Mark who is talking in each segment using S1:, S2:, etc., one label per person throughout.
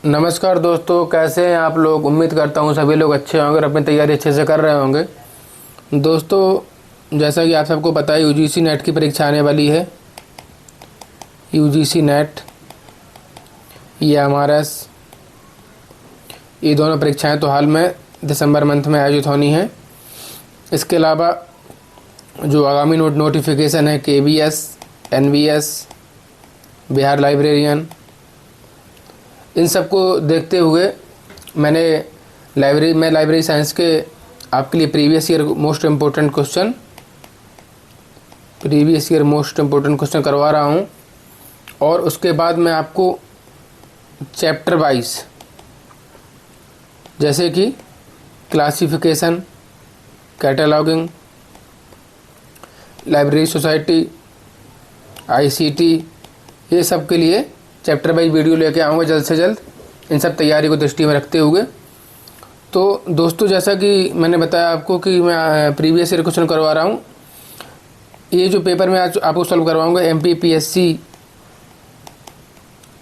S1: नमस्कार दोस्तों, कैसे हैं आप लोग। उम्मीद करता हूँ सभी लोग अच्छे होंगे और अपनी तैयारी अच्छे से कर रहे होंगे। दोस्तों, जैसा कि आप सबको पता है, यूजीसी नेट की परीक्षा आने वाली है। यूजीसी नेट, एमआरएस, ये दोनों परीक्षाएं तो हाल में दिसंबर मंथ में आयोजित होनी हैं। इसके अलावा जो आगामी नोटिफिकेशन है केबीएस, एनवीएस, बिहार लाइब्रेरियन, इन सब को देखते हुए मैंने लाइब्रेरी साइंस के आपके लिए previous year most important question करवा रहा हूँ। और उसके बाद मैं आपको चैप्टर वाइज, जैसे कि classification, cataloguing, library society, ICT, ये सब के लिए चैप्टर वाइज वीडियो लेके आऊँगा जल्द से जल्द, इन सब तैयारी को दृष्टि में रखते हुए। तो दोस्तों, जैसा कि मैंने बताया आपको कि मैं प्रीवियस ईयर क्वेश्चन करवा रहा हूँ। ये जो पेपर मैं आज आपको सॉल्व करवाऊँगा एमपीपीएससी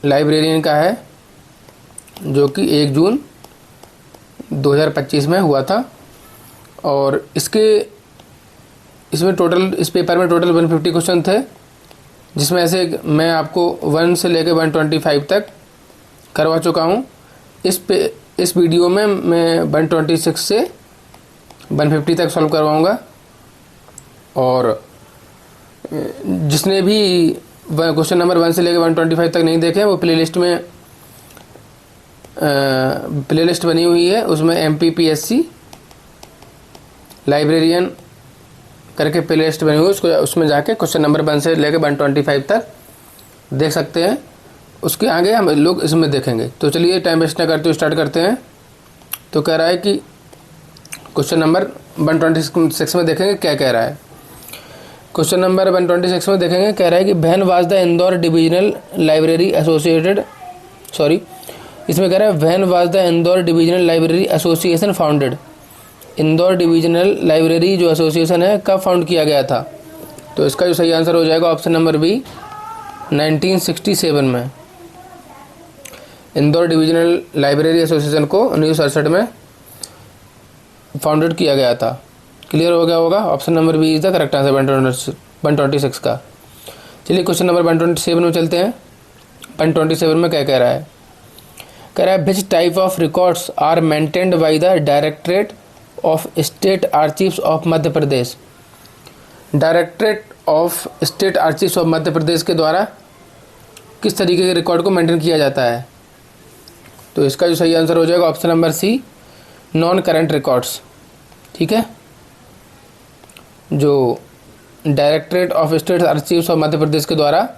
S1: लाइब्रेरियन का है, जो कि 1 जून 2025 में हुआ था। और इस पेपर में टोटल 150 क्वेश्चन थे, जिसमें से मैं आपको 1 से लेकर 125 तक करवा चुका हूँ। इस वीडियो में मैं 126 से 150 तक सॉल्व करवाऊँगा। और जिसने भी क्वेश्चन नंबर 1 से लेकर 125 तक नहीं देखे, वो प्लेलिस्ट बनी हुई है, उसमें एमपीपीएससी लाइब्रेरियन करके प्लेलिस्ट बनी हुई है, उसमें जाके क्वेश्चन नंबर 1 से लेकर 125 तक देख सकते हैं। उसके आगे हम लोग इसमें देखेंगे। तो चलिए टाइम वेस्ट ना करते हुए स्टार्ट करते हैं। तो कह रहा है कि क्वेश्चन नंबर 126 में देखेंगे क्या कह रहा है। क्वेश्चन नंबर 126 में देखेंगे, कह रहा है कि when was the Indore divisional library इसमें कह रहा है when was the Indore divisional library association founded. Indore divisional library जो एसोसिएशन है, कब फाउंड किया गया था। तो इसका जो सही आंसर हो जाएगा ऑप्शन नंबर बी, 1967 में। इंदौर डिविजनल लाइब्रेरी एसोसिएशन को 1967 में फाउंडेड किया गया था। क्लियर हो गया होगा। Option number B is the correct answer 126 का। चलिए क्वेश्चन नंबर 127 में चलते हैं। 127 में क्या कह रहा है। कह रहा है which type of records are maintained by the directorate of state archives of Madhya Pradesh. Directorate of state archives of Madhya Pradesh के द्वारा किस तरीके के रिकॉर्ड को मेंटेन किया जाता है। तो इसका जो सही आंसर हो जाएगा option number C, non current records. ठीक है, जो directorate of state archives of Madhya Pradesh के द्वारा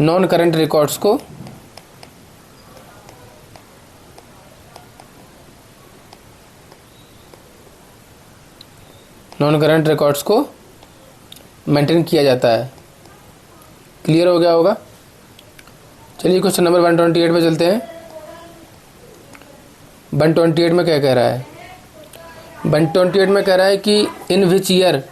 S1: नॉन करंट रिकॉर्ड्स को मेंटेन किया जाता है। क्लियर हो गया होगा। चलिए क्वेश्चन नंबर 128 पे चलते हैं। 128 में क्या कह रहा है। 128 में कह रहा है कि in which year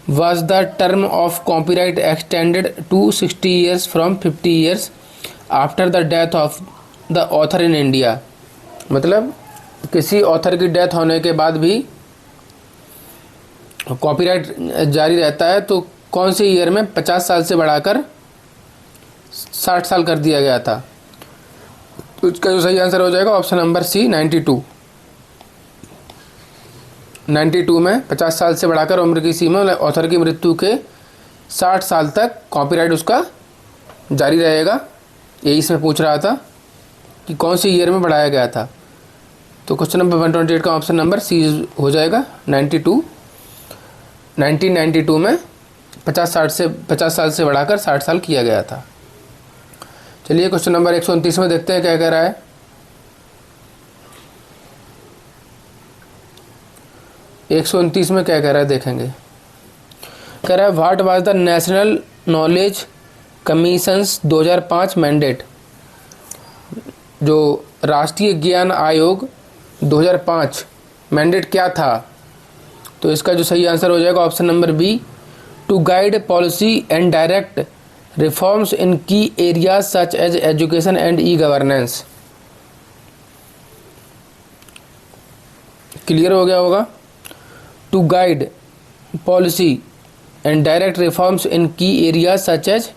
S1: was the term of copyright extended to 60 years from 50 years after the death of the author in India. मतलब किसी ऑथर की डेथ होने के बाद भी कॉपीराइट जारी रहता है, तो कौन से ईयर में 50 साल से बढ़ाकर 60 साल कर दिया गया था। तो इसका जो सही आंसर हो जाएगा ऑप्शन नंबर सी, 92 में 50 साल से बढ़ाकर उम्र की सीमा ऑथर की मृत्यु के 60 साल तक कॉपीराइट उसका जारी रहेगा। यही इसमें पूछ रहा था कि कौन से ईयर में बढ़ाया गया था। तो क्वेश्चन नंबर 128 का ऑप्शन नंबर सी हो जाएगा 1992 में 50 साल से बढ़ाकर 60 साल किया गया था। चलिए क्वेश्चन नंबर 129 में देखते हैं क्या कह रहा है। 129 में क्या कह रहा है देखेंगे। कह रहा है what was the national knowledge commissions 2005 mandate. जो राष्ट्रीय ज्ञान आयोग 2005 मैंडेट क्या था। तो इसका जो सही आंसर हो जाएगा option number B, to guide policy and direct reforms in key areas such as education and e governance. Clear हो गया होगा। To guide policy and direct reforms in key areas such as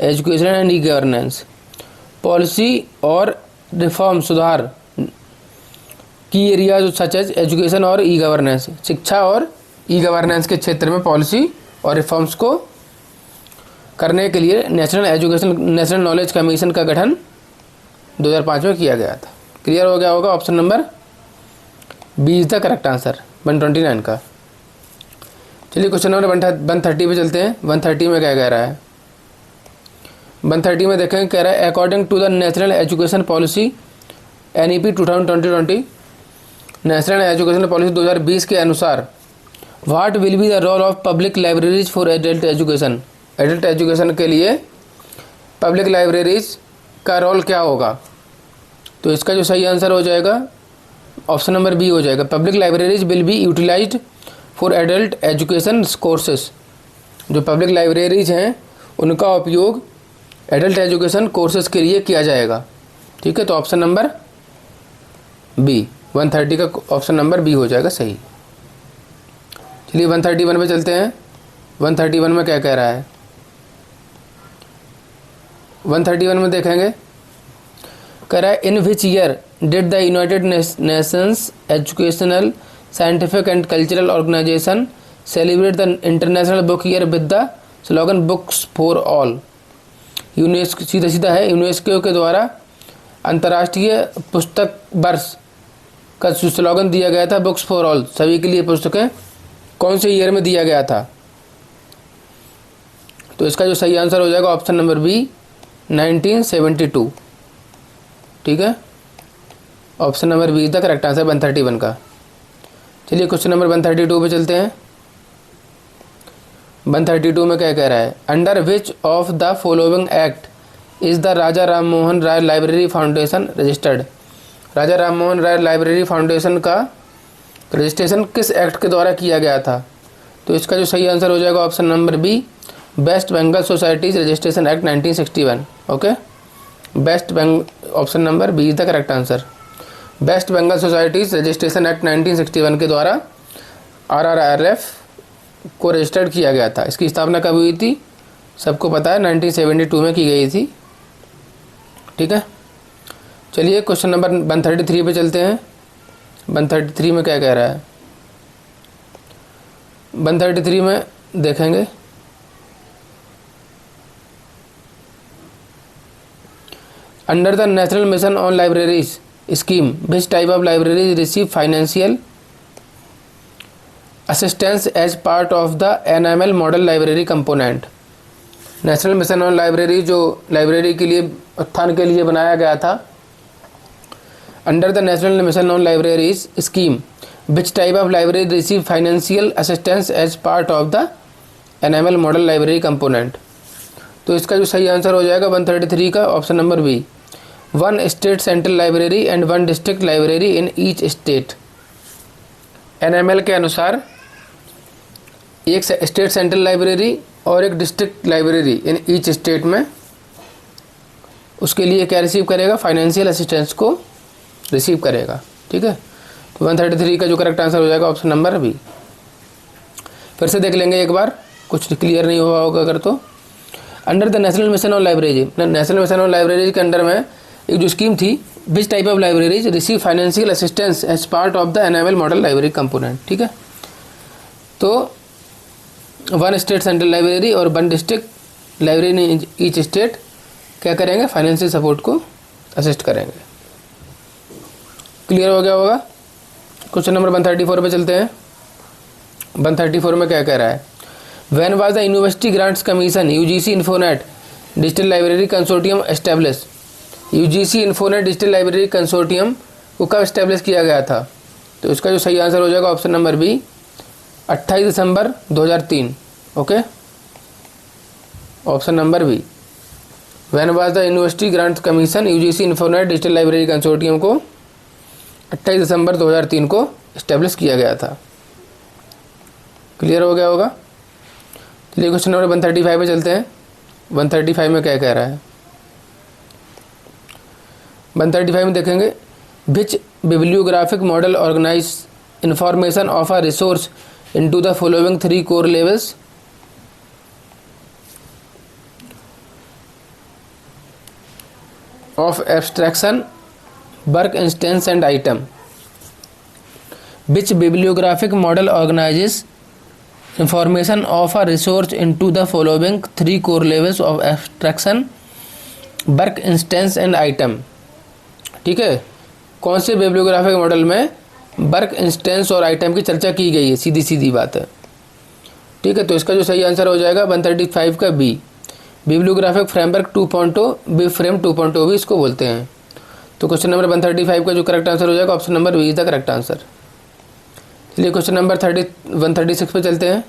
S1: education and e governance. Policy और reform सुधार की areas such as education और e governance, शिक्षा और e governance के क्षेत्र में पॉलिसी और रिफॉर्म्स को करने के लिए नेशनल नॉलेज कमीशन का गठन 2005 में किया गया था। क्लियर हो गया होगा। Option number B is the correct answer 129 का। चलिए क्वेश्चन नंबर 130 पे चलते हैं। 130 में क्या कह रहा है? 130 में देखेंगे, कह रहा है according to the national education policy NEP 2020 national education policy 2020 के अनुसार what will be the role of public libraries for adult education. Adult education के लिए पब्लिक लाइब्रेरीज का रोल क्या होगा? तो इसका जो सही आंसर हो जाएगा ऑप्शन नंबर बी हो जाएगा। Public libraries will be utilised for adult education courses. जो पब्लिक लाइब्रेरीज हैं उनका उपयोग एडल्ट एजुकेशन कोर्सेज के लिए किया जाएगा। ठीक है, तो ऑप्शन नंबर बी 130 का ऑप्शन नंबर बी हो जाएगा सही। चलिए 131 पे चलते हैं। 131 में क्या कह रहा है? 131 में देखेंगे, कह रहा है in which year did the united nations educational scientific and cultural organization celebrate the international book year with the slogan books for all. UNESCO सीधा सीधा है, यूनेस्को के द्वारा अंतर्राष्ट्रीय पुस्तक वर्ष का जो स्लोगन दिया गया था बुक्स फॉर ऑल, सभी के लिए पुस्तकें, कौन से ईयर में दिया गया था? तो इसका जो सही आंसर हो जाएगा ऑप्शन नंबर बी 1972। ठीक है, option number B is the correct answer 131 का। चलिए क्वेश्चन नंबर 132 पे चलते हैं। 132 में क्या कह रहा है? Under which of the following act is the Raja Ram Mohan Roy library foundation registered. Raja Ram Mohan Roy library foundation का रजिस्ट्रेशन किस एक्ट के द्वारा किया गया था? तो इसका जो सही आंसर हो जाएगा option number B West Bengal societies registration act 1961। Okay, West Bengal option number B is the correct answer. West Bengal societies registration act 1961 के द्वारा RRRF को रजिस्टर्ड किया गया था। इसकी स्थापना कब हुई थी? सबको पता है 1972 में की गई थी। ठीक है, चलिए क्वेश्चन नंबर 133 पे चलते हैं। 133 में क्या कह रहा है? 133 में देखेंगे, under the national mission on libraries scheme which type of libraries receive financial assistance as part of the NML model library component. National mission on library जो लाइब्रेरी के लिए उत्थान के लिए बनाया गया था, under the national mission on libraries scheme which type of library receive financial assistance as part of the NML model library component. तो इसका जो सही आंसर हो जाएगा 133 का option number B 1 state central library and 1 district library in each state. NML के अनुसार एक स्टेट सेंट्रल लाइब्रेरी और एक district library in each state में उसके लिए क्या रिसीव करेगा? फाइनेंशियल असिस्टेंस को रिसीव करेगा। ठीक है, तो 133 का जो करेक्ट आंसर हो जाएगा ऑप्शन नंबर बी। फिर से देख लेंगे एक बार, कुछ क्लियर नहीं हुआ होगा अगर तो। Under the national mission on library, national mission on library के अंडर में एक जो स्कीम थी, which type of libraries receive financial assistance as part of the NML model library component. ठीक है, तो 1 स्टेट सेंट्रल लाइब्रेरी और 1 district library in each state क्या करेंगे? फाइनेंशियल सपोर्ट को असिस्ट करेंगे। क्लियर हो गया होगा। क्वेश्चन नंबर 134 पे चलते हैं। 134 में क्या कह रहा है? When was the university grants commission UGC infonet digital library consortium establish. UGC infonet digital library consortium को कब एस्टेब्लिश किया गया था? तो इसका जो सही आंसर हो जाएगा ऑप्शन नंबर बी 28 दिसंबर 2003। Okay, option number B when was the university grants commission UGC infonet digital library consortium को 28 दिसंबर 2003 को एस्टेब्लिश किया गया था। क्लियर हो गया होगा। चलिए क्वेश्चन नंबर 135 पे चलते हैं। 135 में क्या कह रहा है? 135 में देखेंगे which bibliographic model organize information of a resource into the following three core levels. Of abstraction, work instance and item. Which bibliographic model organizes information of a resource into the following three core levels of abstraction, work instance and item. ठीक है, कौन से bibliographic model में work instance और item की चर्चा की गई है, सीधी सीधी बात है। ठीक है, तो इसका जो सही आंसर हो जाएगा 135 का B, bibliographic framework 2.0, B frame 2.0 भी इसको बोलते हैं। तो क्वेश्चन नंबर 135 का जो करेक्ट आंसर हो जाएगा option number B is the correct answer. चलिए क्वेश्चन नंबर 136 पे चलते हैं।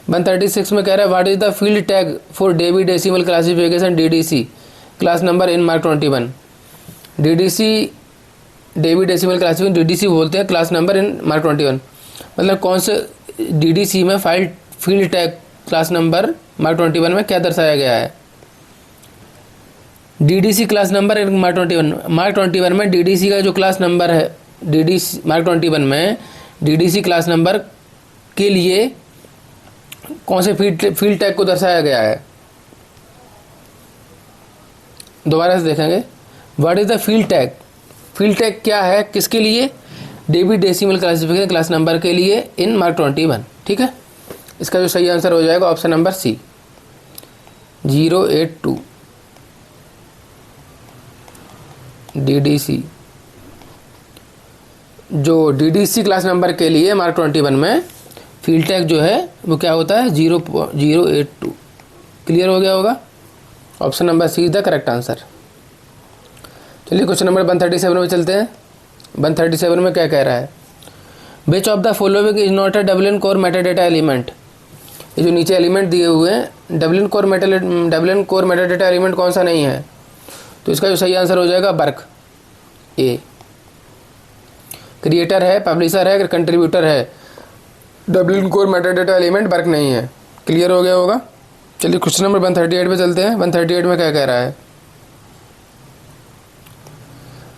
S1: 136 में कह रहा है what is the field tag for Dewey decimal classification DDC class number in MARC 21। DDC Dewey decimal classification DDC बोलते हैं, क्लास नंबर इन मार्क 21 मतलब कौन से डीडीसी में field tag class number mark 21 में क्या दर्शाया गया है। DDC class number in MARC 21 में डीडीसी का जो क्लास नंबर है, डीडीसी मार्क 21 में डीडीसी क्लास नंबर के लिए कौन से फील्ड टैग को दर्शाया गया है। दोबारा से देखेंगे, what is the field tag, field tag क्या है, किसके लिए, Dewey decimal classification class number के लिए इन मार्क 21। ठीक है, इसका जो सही आंसर हो जाएगा ऑप्शन नंबर सी 082 डीडीसी। जो डीडीसी क्लास नंबर के लिए मार्क 21 में फील्ड टैग जो है वो क्या होता है 082। क्लियर हो गया होगा, option number C is the correct answer. चलिए क्वेश्चन नंबर 137 में चलते हैं। 137 में क्या कह रहा है, which of the following is not a Dublin core metadata element. ये जो नीचे एलिमेंट दिए हुए हैं डबलिन कोर मेटाडेटा एलिमेंट कौन सा नहीं है, तो इसका जो सही आंसर हो जाएगा वर्क ए। क्रिएटर है, पब्लिशर है, कंट्रीब्यूटर है, Dublin core metadata element work नहीं है। क्लियर हो गया होगा। चलिए क्वेश्चन नंबर 138 पे चलते हैं। 138 में क्या कह रहा है,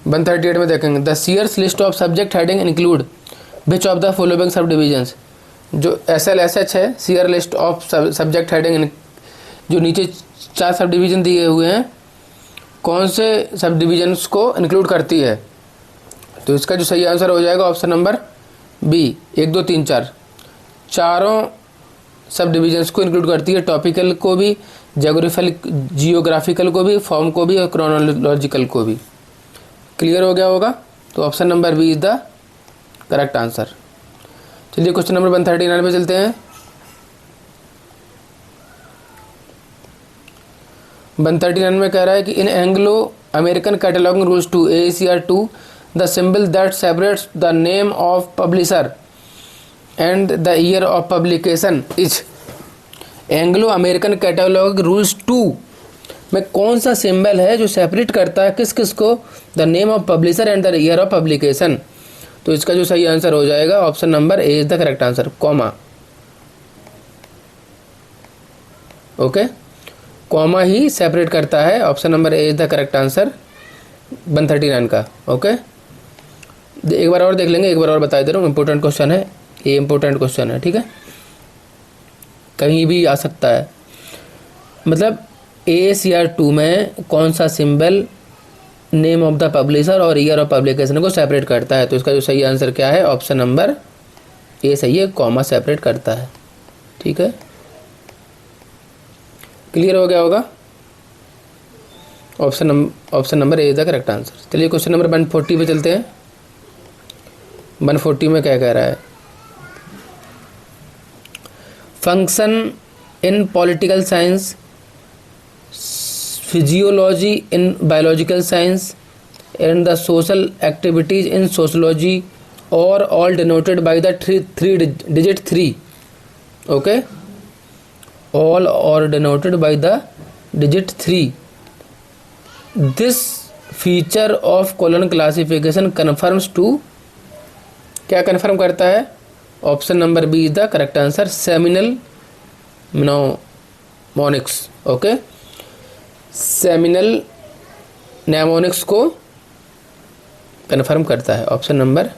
S1: 138 में देखेंगे the Sears list of subject heading include which of the following subdivisions. जो SLSH है, Sears list of subject heading, जो नीचे 4 सब डिवीजन दिए हुए हैं कौन से सब डिविजन्स को इंक्लूड करती है, तो इसका जो सही आंसर हो जाएगा ऑप्शन नंबर बी 1 2 3 4 चारों सब डिविजन्स को इंक्लूड करती है, टॉपिकल को भी, जियोग्राफिकल को भी, फॉर्म को भी और क्रोनोलॉजिकल को भी। क्लियर हो गया होगा, तो option number B is the correct answer. चलिए क्वेश्चन नंबर 139 पे चलते हैं। 139 में कह रहा है कि in Anglo American cataloguing rules 2 AACR 2 the symbol that separates the name of publisher and the year of publication is. Anglo American catalogue rules 2 में कौन सा सिंबल है जो सेपरेट करता है किस किस को, the name of publisher and the year of publication, तो इसका जो सही आंसर हो जाएगा option number A is the correct answer, comma. Okay, comma he separate करता है, option number A is the correct answer 139 का। ओके, एक बार और देख लेंगे, एक बार और बता दे रहा हूँ, इंपॉर्टेंट क्वेश्चन है ये, इंपॉर्टेंट क्वेश्चन है। ठीक है, कहीं भी आ सकता है। मतलब AACR 2 में कौन सा symbol name of the publisher और ईयर ऑफ पब्लिकेशन को सेपरेट करता है, तो इसका जो सही आंसर क्या है, ऑप्शन नंबर ए सही है, कॉमा सेपरेट करता है। ठीक है, क्लियर हो गया होगा, option number A is the correct answer. चलिए क्वेश्चन नंबर 140 पे चलते हैं। 140 में क्या कह रहा है, function in political science, physiology in biological science and the social activities in sociology or all denoted by the digit 3. Okay, all are denoted by the digit 3. This feature of colon classification confirms to, क्या confirm करता है, option number B is the correct answer, seminal mnemonics. Okay, seminal mnemonics को confirm करता है, option number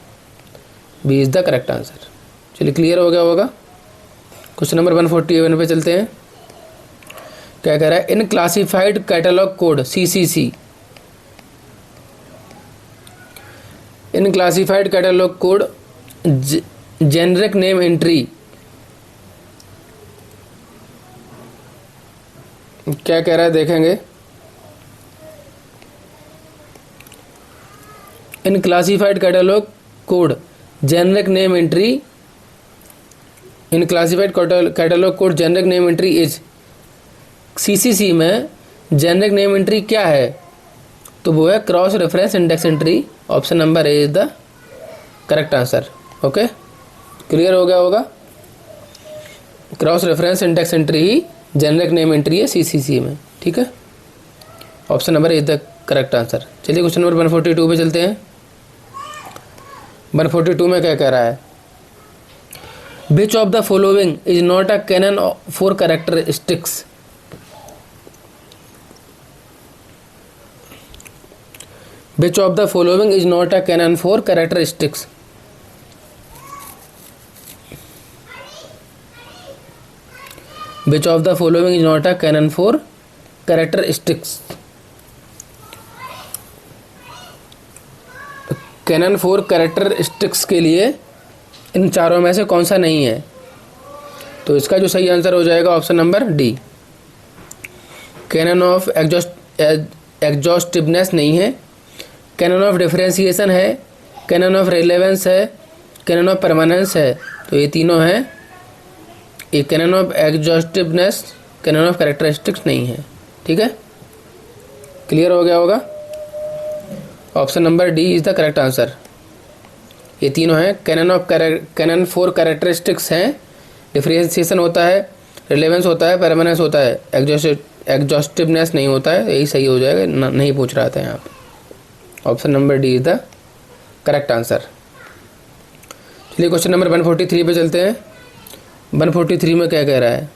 S1: B is the correct answer. चलिए clear हो गया होगा। क्वेश्चन नंबर 141 पे चलते हैं। क्या कह रहा है, in classified catalogue code CCC, in classified catalogue code generic name entry, क्या कह रहा है देखेंगे। In classified catalogue code generic name entry, in classified catalogue code generic name entry is, CCC में जेनरिक नेम एंट्री क्या है, तो वो है cross reference index entry. Option number A is the correct answer. Okay, clear हो गया होगा। Cross reference index entry ही जेनरिक नेम एंट्री है CCC में, ठीक है। Option number A is the correct answer. चलिए क्वेश्चन नंबर 142 पे चलते हैं। 142 में क्या कह रहा है, which of the following is not a canon for characteristics, which of the following is not a canon for characteristics, which of the following is not a canon for characteristics. Canon for characteristics के लिए इन चारों में से कौन सा नहीं है, तो इसका जो सही आंसर हो जाएगा option number D. Canon of exhaustiveness नहीं है, कैनन ऑफ डिफरेंशिएशन है, कैनन ऑफ रेलेवेंस है, कैनन ऑफ परमानेंस है, तो ये तीनों हैं। ये canon of exhaustiveness, canon of characteristics नहीं है, ठीक है। क्लियर हो गया होगा। Option number D is the correct answer. ये तीनों हैं, कैनन फॉर कैरेक्टरिस्टिक्स हैं, डिफरेंशिएशन होता है, रिलेवेंस होता है, परमानेंस होता है, एग्जॉस्टिवनेस नहीं होता है। यही सही हो जाएगा, नहीं पूछ रहा था यहाँ पे। Option number D is the correct answer. चलिए क्वेश्चन नंबर 143 पे चलते हैं। 143 में क्या कह रहा है,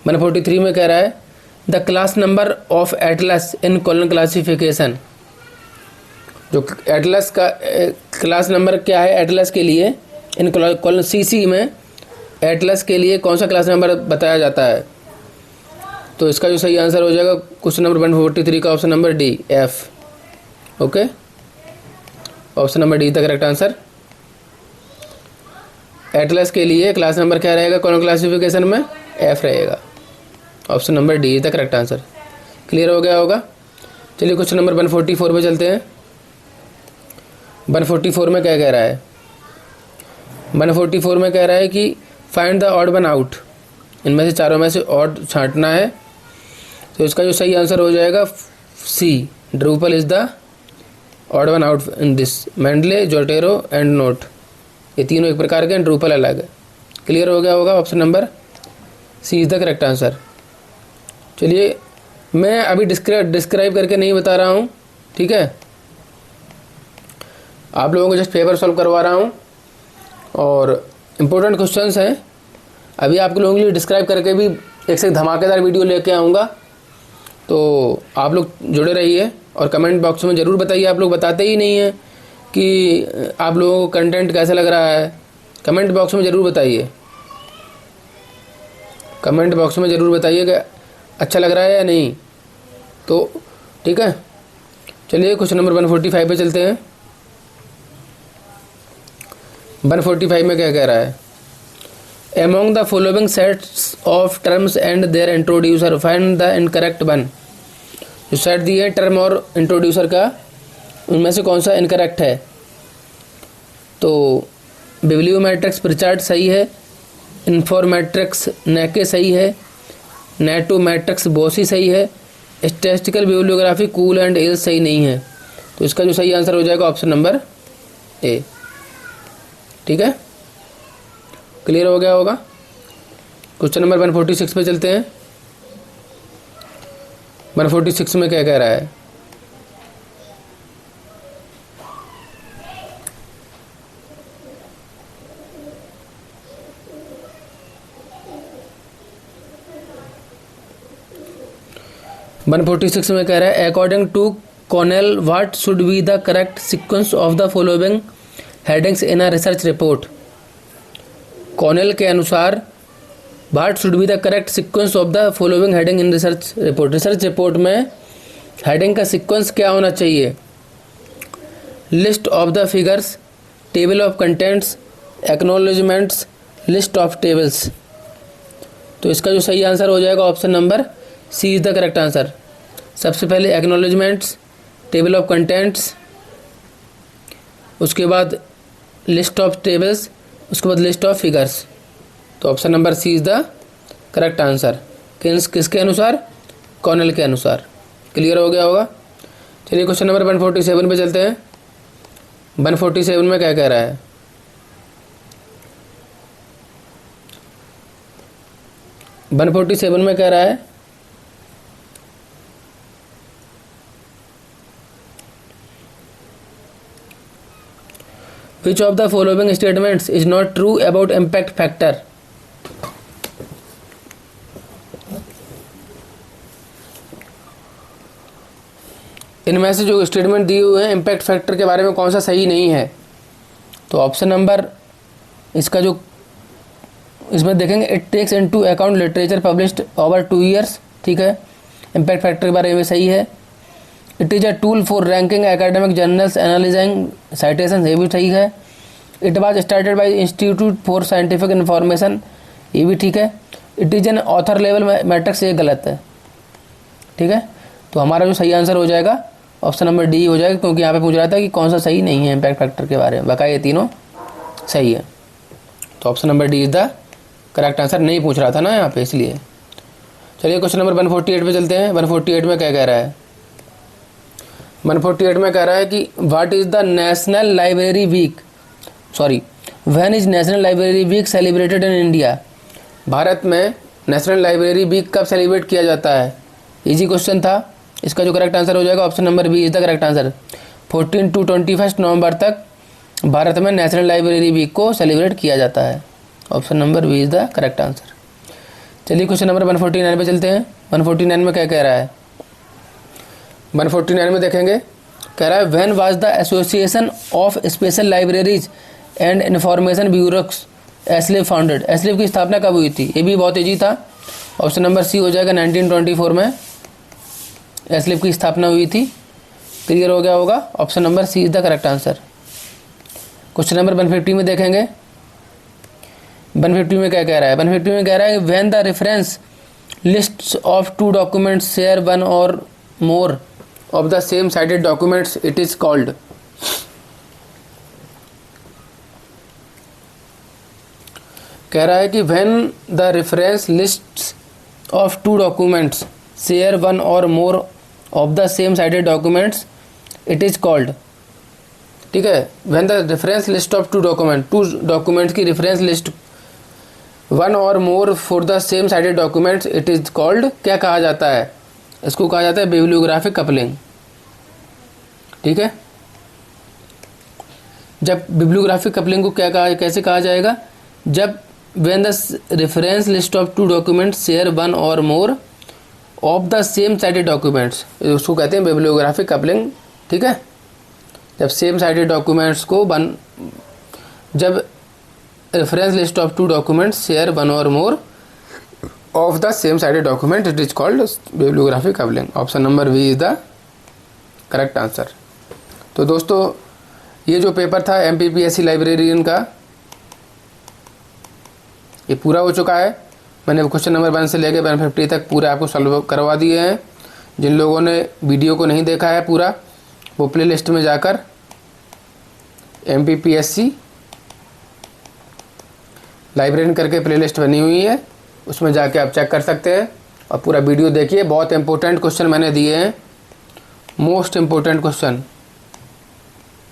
S1: 143 में कह रहा है the class number of Atlas in colon classification. जो एटलस का क्लास नंबर क्या है एटलस के लिए, इन कॉलन CC में एटलस के लिए कौन सा क्लास नंबर बताया जाता है, तो इसका जो सही आंसर हो जाएगा क्वेश्चन नंबर 143 का option number D, F। Okay, option number D the correct answer. Atlas के लिए क्लास नंबर क्या रहेगा कॉलन क्लासिफिकेशन में, F रहेगा। Option number D the correct answer. Clear हो गया होगा। चलिए क्वेश्चन नंबर 144 पे चलते हैं। 144 में क्या कह रहा है, 144 में कह रहा है कि find the odd one out, इनमें से चारों में से ऑड छांटना है, तो इसका जो सही आंसर हो जाएगा C, Drupal is the odd one out in this, Mendeley, Zotero and note, ये तीनों एक प्रकार के, ड्रूपल अलग है। क्लियर हो गया होगा। Option number C is the correct answer. चलिए मैं अभी डिस्क्राइब करके नहीं बता रहा हूँ, ठीक है, आप लोगों को जस्ट पेपर सॉल्व करवा रहा हूँ और इम्पोर्टेंट क्वेश्चंस हैं। अभी आप लोगों के लिए डिस्क्राइब करके भी एक से धमाकेदार वीडियो लेके आऊँगा, तो आप लोग जुड़े रहिए और कमेंट बॉक्स में ज़रूर बताइए। आप लोग बताते ही नहीं हैं कि आप लोगों को कंटेंट कैसा लग रहा है, कमेंट बॉक्स में ज़रूर बताइए, कमेंट बॉक्स में ज़रूर बताइए कि अच्छा लग रहा है या नहीं, तो ठीक है। चलिए क्वेश्चन नंबर 145 पे चलते हैं। 145 में क्या कह रहा है, Among the following sets of terms and their introducer find the incorrect one। जो सेट दिए हैं टर्म और इंट्रोड्यूसर का, उनमें से कौन सा इनकरेक्ट है, तो बिब्लियोमेट्रिक्स प्रिचार्ड सही है, इन्फॉर्मेट्रिक्स नेके सही है, नेटोमेट्रिक्स बोसी सही है, statistical bibliography cool and L सही नहीं है, तो इसका जो सही आंसर हो जाएगा ऑप्शन नंबर ए, ठीक है। क्लियर हो गया होगा। क्वेश्चन नंबर 146 पे चलते हैं। 146 में क्या कह रहा है, में कह रहा है according to Connell what should be the correct sequence of the following headings in a research report. Connell के अनुसार what should be the correct sequence of the following heading in research report. Research report में heading का sequence क्या होना चाहिए? List of the figures, table of contents, acknowledgments, list of tables. तो इसका जो सही आंसर हो जाएगा option number C is the correct answer. सबसे पहले एक्नॉलेजमेंट्स, टेबल ऑफ कंटेंट्स, उसके बाद लिस्ट ऑफ टेबल्स, उसके बाद लिस्ट ऑफ फिगर्स। तो option number C is the correct answer. किसके अनुसार? कॉनेल के अनुसार। क्लियर हो गया होगा। चलिए क्वेश्चन नंबर 147 पे चलते हैं। 147 में क्या कह रहा है? वन 147 में कह रहा है which of the following statements is not true about impact factor. इनमें से जो स्टेटमेंट दिए हुए हैं इम्पैक्ट फैक्टर के बारे में कौन सा सही नहीं है? तो ऑप्शन नंबर इसका जो इसमें देखेंगे, it takes into account literature published over 2 years. ठीक है, इम्पैक्ट फैक्टर के बारे में सही है। It is a tool for ranking academic journals analyzing citation, ये भी सही है। It was started by institute for scientific information, ये भी ठीक है। It is an author level metrics, ये गलत है। ठीक है, तो हमारा जो सही आंसर हो जाएगा ऑप्शन नंबर डी हो जाएगा, क्योंकि यहाँ पे पूछ रहा था कि कौन सा सही नहीं है इम्पैक्ट फैक्टर के बारे में। बाकी ये तीनों सही है, तो option number D is the correct answer. नहीं पूछ रहा था ना यहाँ पे, इसलिए। चलिए क्वेश्चन नंबर 148 पे चलते हैं। 148 में क्या कह रहा है? 148 में कह रहा है कि what is the national library week, sorry when is national library week celebrated in India. भारत में नेशनल लाइब्रेरी वीक कब सेलिब्रेट किया जाता है? इजी क्वेश्चन था। इसका जो करेक्ट आंसर हो जाएगा option number B is the correct answer. 14 to 21 नवंबर तक भारत में नेशनल लाइब्रेरी वीक को सेलिब्रेट किया जाता है। Option number B is the correct answer. चलिए क्वेश्चन नंबर 149 पे चलते हैं। 149 में क्या कह रहा है? 149 में देखेंगे, कह रहा है when was the association of special libraries and information bureaus ASLIB founded. ASLIB की स्थापना कब हुई थी? ये भी बहुत ईजी था। ऑप्शन नंबर सी हो जाएगा 1924 में एस्लिव की स्थापना हुई थी। क्लियर हो गया होगा। Option number C is the correct answer. Question number 150 में देखेंगे, 150 में क्या कह रहा है? 150 में कह रहा है when the reference list of 2 documents share 1 और more of the same sided documents it is called. कह रहा है कि when the reference list of 2 documents share 1 और more of the same sided documents it is called. ठीक है, when the reference list of 2 documents की reference list 1 और more for the same sided documents it is called. क्या कहा जाता है? इसको कहा जाता है बिब्लियोग्राफिक कपलिंग। ठीक है, जब बिब्लियोग्राफिक कपलिंग को कैसे कहा जाएगा? जब when the reference list of 2 documents share 1 और more of the same sided documents, उसको कहते हैं बिब्लियोग्राफिक कपलिंग। ठीक है, जब सेम साइडेड डॉक्यूमेंट्स को जब reference list of 2 documents share 1 और more of the same cited document it is called bibliographic coupling. Option number B is the correct answer. तो दोस्तों, ये जो पेपर था MPPSC लाइब्रेरियन का, ये पूरा हो चुका है। मैंने क्वेश्चन नंबर 1 से लेकर 150 तक पूरे आपको सॉल्व करवा दिए हैं। जिन लोगों ने वीडियो को नहीं देखा है पूरा, वो प्ले लिस्ट में जाकर MPPSC लाइब्रेरियन करके प्ले लिस्ट बनी हुई है, उसमें जाके आप चेक कर सकते हैं और पूरा वीडियो देखिए। बहुत इंपॉर्टेंट क्वेश्चन मैंने दिए हैं, मोस्ट इम्पोर्टेंट क्वेश्चन।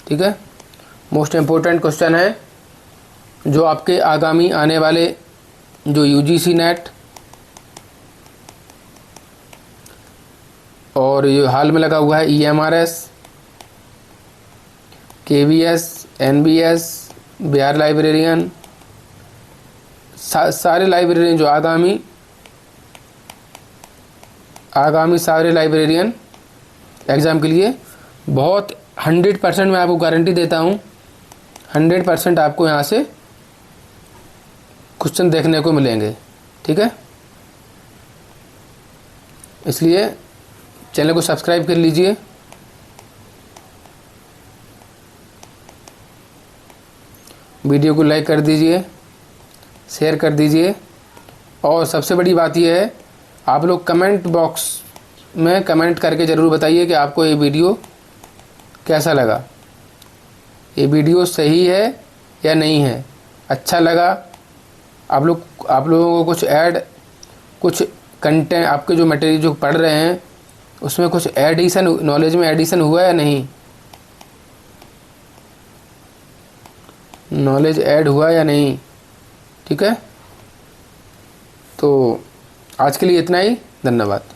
S1: ठीक है, मोस्ट इम्पोर्टेंट क्वेश्चन है जो आपके आगामी आने वाले जो UGC नेट और ये हाल में लगा हुआ है EMRS, KVS, NBS, Bihar librarian, सारे लाइब्रेरियन जो आगामी सारे लाइब्रेरियन एग्ज़ाम के लिए बहुत 100% मैं आपको गारंटी देता हूँ, 100% आपको यहाँ से क्वेश्चन देखने को मिलेंगे। ठीक है, इसलिए चैनल को सब्सक्राइब कर लीजिए। वीडियो को लाइक कर दीजिए, शेयर कर दीजिए, और सबसे बड़ी बात यह है, आप लोग कमेंट बॉक्स में कमेंट करके ज़रूर बताइए कि आपको ये वीडियो कैसा लगा, ये वीडियो सही है या नहीं है, अच्छा लगा, आप लोगों को कुछ कंटेंट, आपके जो मटेरियल जो पढ़ रहे हैं उसमें कुछ एडिशन, नॉलेज में एडिशन हुआ या नहीं, नॉलेज ऐड हुआ या नहीं। ठीक है, तो आज के लिए इतना ही, धन्यवाद।